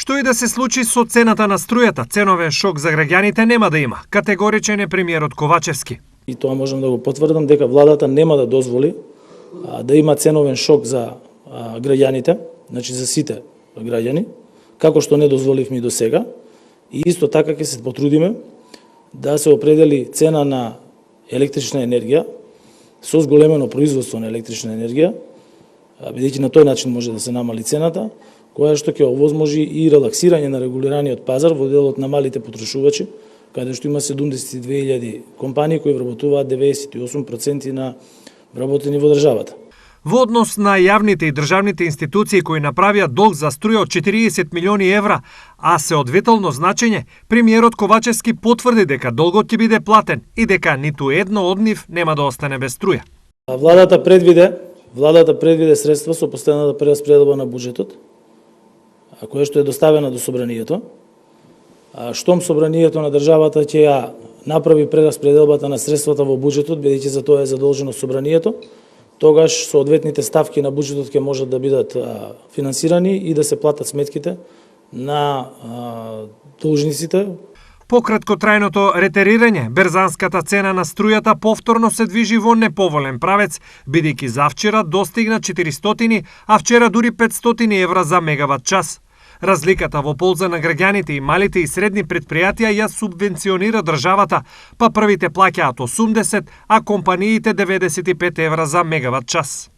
Што и да се случи со цената на струјата, ценовен шок за граѓаните нема да има, категоричен е премиерот Ковачевски. И тоа можам да го потврдам дека владата нема да дозволи да има ценовен шок за граѓаните, значи за сите граѓани, како што не дозволивме и до сега. И исто така ќе се потрудиме да се определи цена на електрична енергија со зголемено производство на електрична енергија, бидејќи на тој начин може да се намали цената, која што ќе овозможи и релаксирање на регулираниот пазар во делот на малите потрошувачи, каде што има 72.000 компании кои вработуваат 98% на вработени во државата. Во однос на јавните и државните институции кои направија долг за струја од 40 милиони евра, а се од витално значење, премиерот Ковачевски потврди дека долгот ќе биде платен и дека ниту едно од нив нема да остане без струја. Владата предвиде средства со постојаната прераспределба на буџетот, која што е доставена до собранието. Штом собранието на државата ќе ја направи прераспределбата на средствата во буџетот, бидејќи за тоа е задолжено собранието, тогаш соодветните ставки на буџетот ќе можат да бидат финансирани и да се платат сметките на должниците. По краткотрајното ретерирање, берзанската цена на струјата повторно се движи во неповолен правец, бидејќи завчера достигна 400, а вчера дури 500 евра за мегават час. Разликата во полза на граѓаните и малите и средни предпријатија ја субвенционира државата, па првите плаќаат 80, а компаниите 95 евра за мегават час.